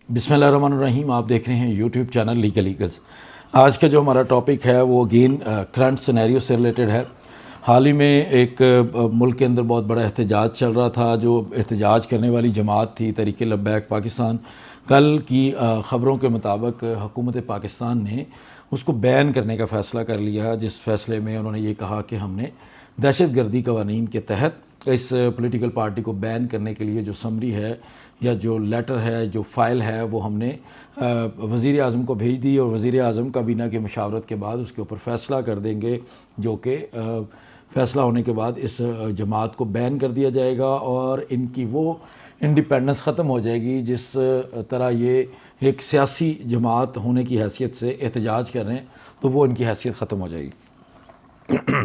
بسم اللہ الرحمن الرحیم. آپ دیکھ رہے ہیں یوٹیوب چینل لیگل ایگلز. آج کا جو ہمارا ٹاپک ہے وہ اگین کرنٹ سینیریو سے ریلیٹڈ ہے. حال ہی میں ایک ملک کے اندر بہت بڑا احتجاج چل رہا تھا. جو احتجاج کرنے والی جماعت تھی تحریک لبیک پاکستان، کل کی خبروں کے مطابق حکومت پاکستان نے اس کو بین کرنے کا فیصلہ کر لیا، جس فیصلے میں انہوں نے یہ کہا کہ ہم نے دہشت گردی قوانین کے تحت اس پولیٹیکل پارٹی کو بین کرنے کے لیے جو سمری ہے یا جو لیٹر ہے، جو فائل ہے، وہ ہم نے وزیر اعظم کو بھیج دی، اور وزیر اعظم کابینہ کی مشاورت کے بعد اس کے اوپر فیصلہ کر دیں گے، جو کہ فیصلہ ہونے کے بعد اس جماعت کو بین کر دیا جائے گا اور ان کی وہ انڈیپینڈنس ختم ہو جائے گی جس طرح یہ ایک سیاسی جماعت ہونے کی حیثیت سے احتجاج کر رہے ہیں، تو وہ ان کی حیثیت ختم ہو جائے گی.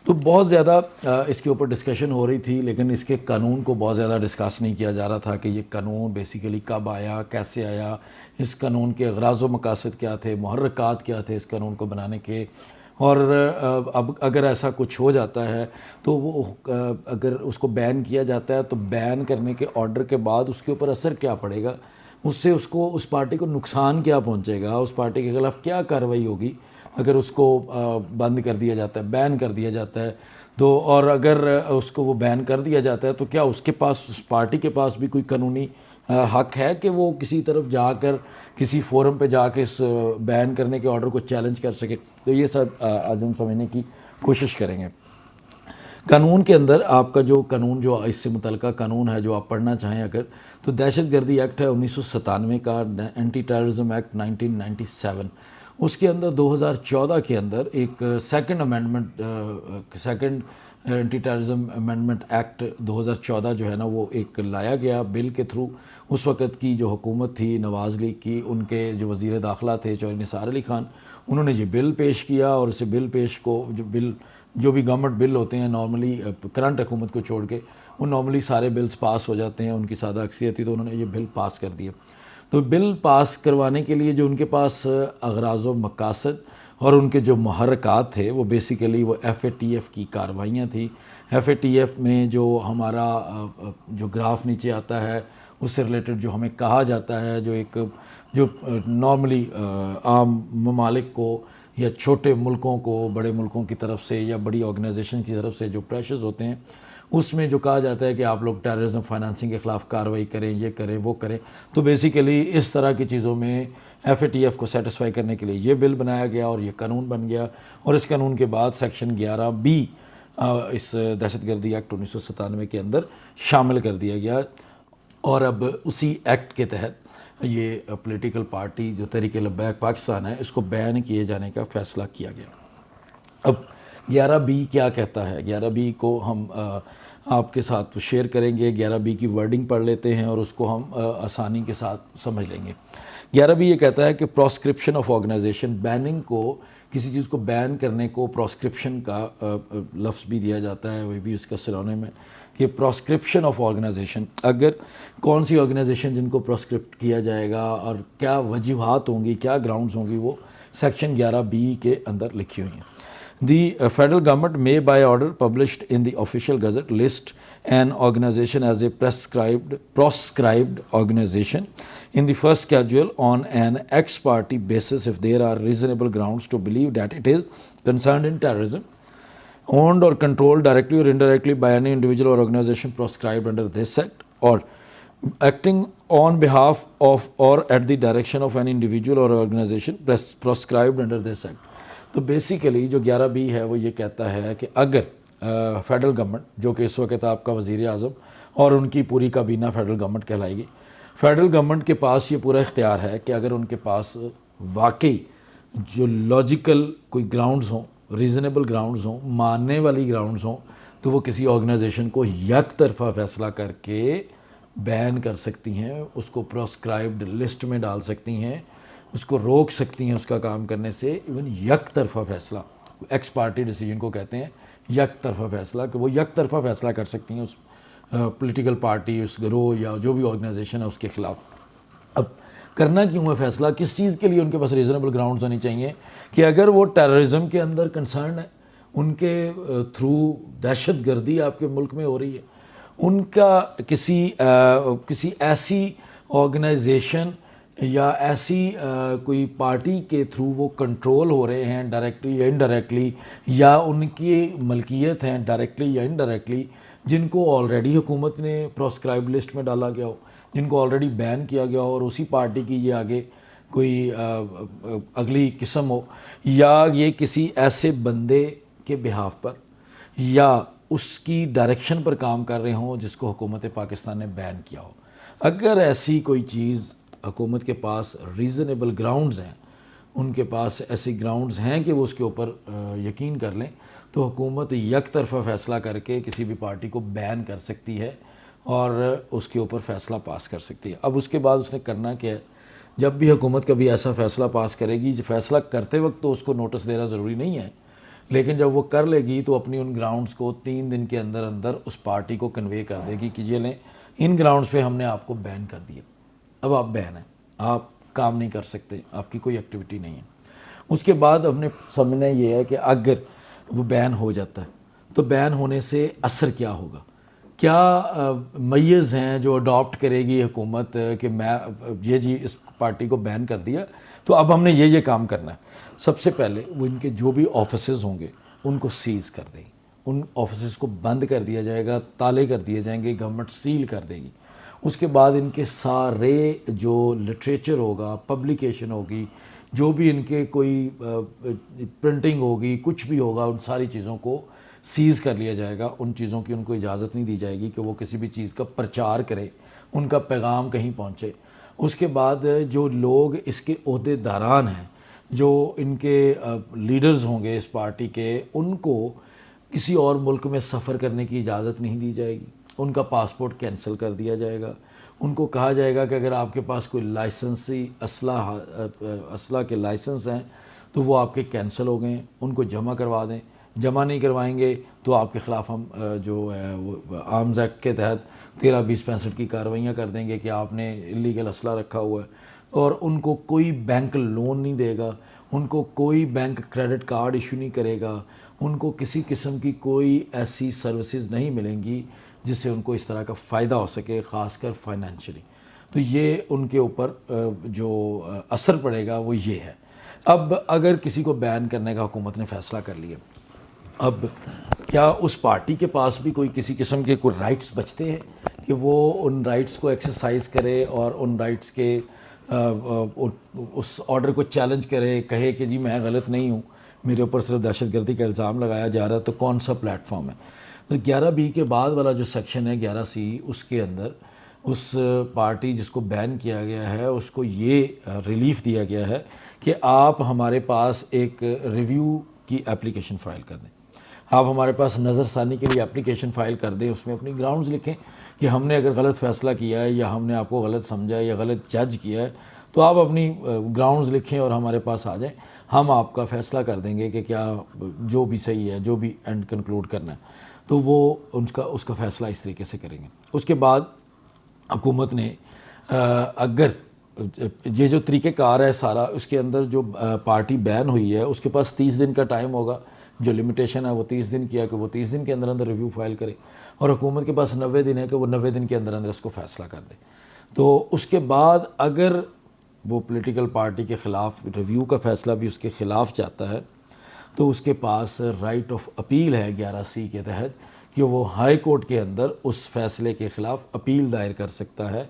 تو بہت زیادہ اس کے اوپر ڈسکشن ہو رہی تھی، لیکن اس کے قانون کو بہت زیادہ ڈسکس نہیں کیا جا رہا تھا کہ یہ قانون بیسیکلی کب آیا، کیسے آیا، اس قانون کے اغراض و مقاصد کیا تھے، محرکات کیا تھے اس قانون کو بنانے کے. اور اب اگر ایسا کچھ ہو جاتا ہے تو وہ اگر اس کو بین کیا جاتا ہے تو بین کرنے کے آرڈر کے بعد اس کے اوپر اثر کیا پڑے گا، اس سے اس پارٹی کو نقصان کیا پہنچے گا، اس پارٹی کے خلاف کیا کارروائی ہوگی اگر اس کو بند کر دیا جاتا ہے، بین کر دیا جاتا ہے. تو اور اگر اس کو وہ بین کر دیا جاتا ہے تو کیا اس کے پاس، اس پارٹی کے پاس بھی کوئی قانونی حق ہے کہ وہ کسی طرف جا کر کسی فورم پہ جا کے اس بین کرنے کے آرڈر کو چیلنج کر سکے. تو یہ سب آج ہم سمجھنے کی کوشش کریں گے. قانون کے اندر آپ کا جو قانون، جو اس سے متعلقہ قانون ہے جو آپ پڑھنا چاہیں اگر، تو دہشت گردی ایکٹ ہے 1997 کا، اینٹی ٹیررزم ایکٹ 1997. اس کے اندر 2014 کے اندر ایک second anti terrorism amendment act 2014 جو ہے نا وہ ایک لایا گیا بل کے تھرو. اس وقت کی جو حکومت تھی نواز لیگ کی، ان کے جو وزیر داخلہ تھے چودھری نثار علی خان، انہوں نے یہ بل پیش کیا. اور اسے بل پیش کو جو بھی گورنمنٹ بل ہوتے ہیں نارملی کرنٹ حکومت کو چھوڑ کے، وہ نارملی سارے بلز پاس ہو جاتے ہیں، ان کی سادہ اکثریت تھی، تو انہوں نے یہ بل پاس کر دیا. تو بل پاس کروانے کے لیے جو ان کے پاس اغراض و مقاصد اور ان کے جو محرکات تھے وہ بیسیکلی وہ FATF کی کارروائیاں تھیں. FATF میں جو ہمارا جو گراف نیچے آتا ہے اس سے ریلیٹڈ جو ہمیں کہا جاتا ہے، جو نارملی عام ممالک کو یا چھوٹے ملکوں کو بڑے ملکوں کی طرف سے یا بڑی آرگنائزیشن کی طرف سے جو پریشرز ہوتے ہیں، اس میں جو کہا جاتا ہے کہ آپ لوگ ٹیررزم فائنانسنگ کے خلاف کارروائی کریں، یہ کریں، وہ کریں. تو بیسیکلی اس طرح کی چیزوں میں FATF کو سیٹسفائی کرنے کے لیے یہ بل بنایا گیا اور یہ قانون بن گیا. اور اس قانون کے بعد سیکشن 11B اس دہشت گردی ایکٹ 1997 کے اندر شامل کر دیا گیا. اور اب اسی ایکٹ کے تحت یہ پولیٹیکل پارٹی جو تحریک لبیک پاکستان ہے، اس کو بین کیے جانے کا فیصلہ کیا گیا. اب 11B کیا کہتا ہے؟ 11B کو ہم آپ کے ساتھ شیئر کریں گے. 11B کی ورڈنگ پڑھ لیتے ہیں اور اس کو ہم آسانی کے ساتھ سمجھ لیں گے. 11B یہ کہتا ہے کہ پراسکرپشن آف آرگنائزیشن، بیننگ کو، کسی چیز کو بین کرنے کو پراسکرپشن کا لفظ بھی دیا جاتا ہے، وہ بھی اس کا سینونیم ہے کہ پراسکرپشن آف آرگنائزیشن. اگر کون سی آرگنائزیشن جن کو پراسکرپٹ کیا جائے گا اور کیا وجوہات ہوں گی، کیا گراؤنڈز ہوں گی، وہ سیکشن 11B کے اندر لکھی ہوئی ہیں. The federal government may by order published in the official gazette list an organization as a proscribed organization in the first schedule on an ex parte basis if there are reasonable grounds to believe that it is concerned in terrorism, owned or controlled directly or indirectly by any individual or organization proscribed under this act, or acting on behalf of or at the direction of an individual or organization proscribed under this act. تو basically جو 11B ہے وہ یہ کہتا ہے کہ اگر federal government, جو کہ اس وقت آپ کا وزیر اعظم اور ان کی پوری کابینہ فیڈرل گورنمنٹ کہلائے گی، فیڈرل گورنمنٹ کے پاس یہ پورا اختیار ہے کہ اگر ان کے پاس واقعی جو لاجیکل کوئی گراؤنڈز ہوں، ریزنیبل گراؤنڈز ہوں، ماننے والی گراؤنڈز ہوں، تو وہ کسی آرگنائزیشن کو یک طرفہ فیصلہ کر کے بین کر سکتی ہیں، اس کو پراسکرائبڈ لسٹ میں ڈال سکتی ہیں، اس کو روک سکتی ہیں اس کا کام کرنے سے. ایون یک طرفہ فیصلہ، ایکس پارٹی ڈیسیجن کو کہتے ہیں، یک طرفہ فیصلہ، کہ وہ یک طرفہ فیصلہ کر سکتی ہیں اس پولیٹیکل پارٹی، اس گروہ یا جو بھی آرگنائزیشن ہے اس کے خلاف. اب کرنا کیوں ہے فیصلہ؟ کس چیز کے لیے ان کے پاس ریزنیبل گراؤنڈز ہونے چاہیے کہ اگر وہ ٹیررزم کے اندر کنسرن ہے، ان کے تھرو دہشت گردی آپ کے ملک میں ہو رہی ہے، ان کا کسی ایسی آرگنائزیشن یا ایسی کوئی پارٹی کے تھرو وہ کنٹرول ہو رہے ہیں ڈائریکٹلی یا انڈائریکٹلی، یا ان کی ملکیت ہیں ڈائریکٹلی یا انڈائریکٹلی، جن کو آلریڈی حکومت نے پروسکرائب لسٹ میں ڈالا گیا ہو، جن کو آلریڈی بین کیا گیا ہو، اور اسی پارٹی کی یہ آگے کوئی اگلی قسم ہو، یا یہ کسی ایسے بندے کے بہاف پر یا اس کی ڈائریکشن پر کام کر رہے ہوں جس کو حکومت پاکستان نے بین کیا ہو۔ اگر ایسی کوئی چیز حکومت کے پاس ریزنیبل گراؤنڈز ہیں، ان کے پاس ایسی گراؤنڈز ہیں کہ وہ اس کے اوپر یقین کر لیں، تو حکومت یک طرفہ فیصلہ کر کے کسی بھی پارٹی کو بین کر سکتی ہے اور اس کے اوپر فیصلہ پاس کر سکتی ہے۔ اب اس کے بعد اس نے کرنا کیا ہے، جب بھی حکومت کبھی ایسا فیصلہ پاس کرے گی، فیصلہ کرتے وقت تو اس کو نوٹس دینا ضروری نہیں ہے، لیکن جب وہ کر لے گی تو اپنی ان گراؤنڈز کو 3 دن کے اندر اندر اس پارٹی کو کنوے کر دے گی کہ یہ لیں، ان گراؤنڈز پہ ہم نے آپ کو بین کر دیا، اب آپ بین ہیں، آپ کام نہیں کر سکتے، آپ کی کوئی ایکٹیویٹی نہیں ہے۔ اس کے بعد ہم نے سمجھنا یہ ہے کہ اگر وہ بین ہو جاتا ہے تو بین ہونے سے اثر کیا ہوگا، کیا میز ہیں جو اڈاپٹ کرے گی حکومت کہ میں یہ جی اس پارٹی کو بین کر دیا تو اب ہم نے یہ کام کرنا ہے۔ سب سے پہلے وہ ان کے جو بھی آفیسز ہوں گے ان کو سیز کر دیں گے، ان آفیسز کو بند کر دیا جائے گا، تالے کر دیے جائیں گے، گورنمنٹ سیل کر دے گی۔ اس کے بعد ان کے سارے جو لٹریچر ہوگا، پبلیکیشن ہوگی، جو بھی ان کے کوئی پرنٹنگ ہوگی، کچھ بھی ہوگا، ان ساری چیزوں کو سیز کر لیا جائے گا۔ ان چیزوں کی ان کو اجازت نہیں دی جائے گی کہ وہ کسی بھی چیز کا پرچار کرے، ان کا پیغام کہیں پہنچے۔ اس کے بعد جو لوگ اس کے عہدے داران ہیں، جو ان کے لیڈرز ہوں گے اس پارٹی کے، ان کو کسی اور ملک میں سفر کرنے کی اجازت نہیں دی جائے گی، ان کا پاسپورٹ کینسل کر دیا جائے گا۔ ان کو کہا جائے گا کہ اگر آپ کے پاس کوئی لائسنسی اسلحہ کے لائسنس ہیں تو وہ آپ کے کینسل ہو گئے ہیں، ان کو جمع کروا دیں، جمع نہیں کروائیں گے تو آپ کے خلاف ہم جو ہے وہ آرمز ایکٹ کے تحت 13 20 65 کی کارروائیاں کر دیں گے کہ آپ نے اللیگل اسلحہ رکھا ہوا ہے۔ اور ان کو کوئی بینک لون نہیں دے گا، ان کو کوئی بینک کریڈٹ کارڈ ایشو نہیں کرے گا، ان کو کسی قسم کی کوئی ایسی سروسز نہیں ملیں گی جس سے ان کو اس طرح کا فائدہ ہو سکے، خاص کر فائنینشلی۔ تو یہ ان کے اوپر جو اثر پڑے گا وہ یہ ہے۔ اب اگر کسی کو بین کرنے کا حکومت نے فیصلہ کر لیا، اب کیا اس پارٹی کے پاس بھی کوئی کسی قسم کے کوئی رائٹس بچتے ہیں کہ وہ ان رائٹس کو ایکسرسائز کرے اور ان رائٹس کے اس آرڈر کو چیلنج کرے، کہے کہ جی میں غلط نہیں ہوں، میرے اوپر صرف دہشت گردی کا الزام لگایا جا رہا ہے؟ تو کون سا پلیٹ فارم ہے؟ تو 11B کے بعد والا جو سیکشن ہے 11C، اس کے اندر اس پارٹی جس کو بین کیا گیا ہے اس کو یہ ریلیف دیا گیا ہے کہ آپ ہمارے پاس ایک ریویو کی اپلیکیشن فائل کر دیں، آپ ہمارے پاس نظر ثانی کے لیے اپلیکیشن فائل کر دیں، اس میں اپنی گراؤنڈز لکھیں کہ ہم نے اگر غلط فیصلہ کیا ہے یا ہم نے آپ کو غلط سمجھا ہے یا غلط جج کیا ہے تو آپ اپنی گراؤنڈز لکھیں اور ہمارے پاس آ جائیں، ہم آپ کا فیصلہ کر دیں گے کہ کیا جو بھی صحیح ہے، جو بھی اینڈ کنکلوڈ کرنا ہے، تو وہ اس کا فیصلہ اس طریقے سے کریں گے۔ اس کے بعد حکومت نے اگر یہ جو طریقہ کار ہے سارا، اس کے اندر جو پارٹی بین ہوئی ہے اس کے پاس 30 دن کا ٹائم ہوگا، جو لمیٹیشن ہے وہ 30 دن کیا کہ وہ 30 دن کے اندر اندر ریویو فائل کرے، اور حکومت کے پاس 90 دن ہے کہ وہ 90 دن کے اندر اندر اس کو فیصلہ کر دے۔ تو اس کے بعد اگر وہ پولیٹیکل پارٹی کے خلاف ریویو کا فیصلہ بھی اس کے خلاف چاہتا ہے تو اس کے پاس رائٹ آف اپیل ہے 11C کے تحت کہ وہ ہائی کورٹ کے اندر اس فیصلے کے خلاف اپیل دائر کر سکتا ہے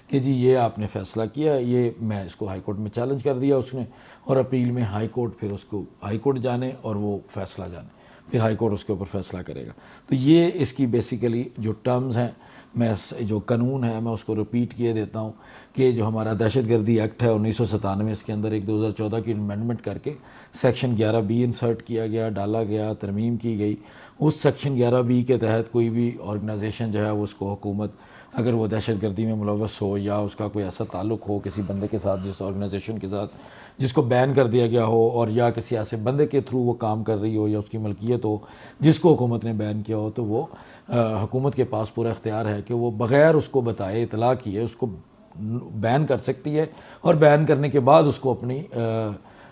کہ جی یہ آپ نے فیصلہ کیا، یہ میں اس کو ہائی کورٹ میں چیلنج کر دیا اس نے، اور اپیل میں ہائی کورٹ پھر اس کو ہائی کورٹ جانے اور وہ فیصلہ جانے، پھر ہائی کورٹ اس کے اوپر فیصلہ کرے گا۔ تو یہ اس کی بیسیکلی جو ٹرمز ہیں، میں جو قانون ہے میں اس کو رپیٹ کیے دیتا ہوں کہ جو ہمارا دہشت گردی ایکٹ ہے 1997، اس کے اندر ایک 2014 کی امینڈمنٹ کر کے سیکشن 11B انسرٹ کیا گیا، ڈالا گیا، ترمیم کی گئی۔ اس سیکشن 11B کے تحت کوئی بھی آرگنائزیشن جو ہے وہ اس کو حکومت اگر وہ دہشت گردی میں ملوث ہو یا اس کا کوئی ایسا تعلق ہو کسی بندے کے ساتھ، جس آرگنائزیشن کے ساتھ جس کو بین کر دیا گیا ہو، اور یا کسی ایسے بندے کے تھرو وہ کام کر رہی ہو یا اس کی ملکیت ہو جس کو حکومت نے بین کیا ہو، تو وہ حکومت کے پاس پورا اختیار ہے کہ وہ بغیر اس کو بتائے، اطلاع کیے اس کو بین کر سکتی ہے، اور بین کرنے کے بعد اس کو اپنی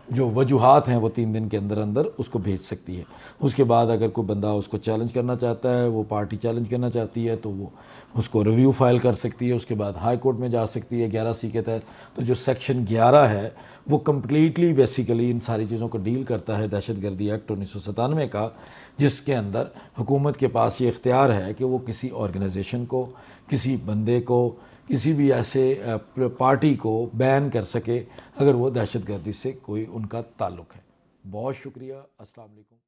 جو وجوہات ہیں وہ 3 دن کے اندر اندر اس کو بھیج سکتی ہے۔ اس کے بعد اگر کوئی بندہ اس کو چیلنج کرنا چاہتا ہے، وہ پارٹی چیلنج کرنا چاہتی ہے، تو وہ اس کو ریویو فائل کر سکتی ہے، اس کے بعد ہائی کورٹ میں جا سکتی ہے 11C کے تحت۔ تو جو سیکشن 11 ہے وہ کمپلیٹلی بیسیکلی ان ساری چیزوں کو ڈیل کرتا ہے دہشت گردی ایکٹ 1997 کا، جس کے اندر حکومت کے پاس یہ اختیار ہے کہ وہ کسی آرگنائزیشن کو، کسی بندے کو، کسی بھی ایسے پارٹی کو بین کر سکے اگر وہ دہشت گردی سے کوئی ان کا تعلق ہے۔ بہت شکریہ، السلام علیکم۔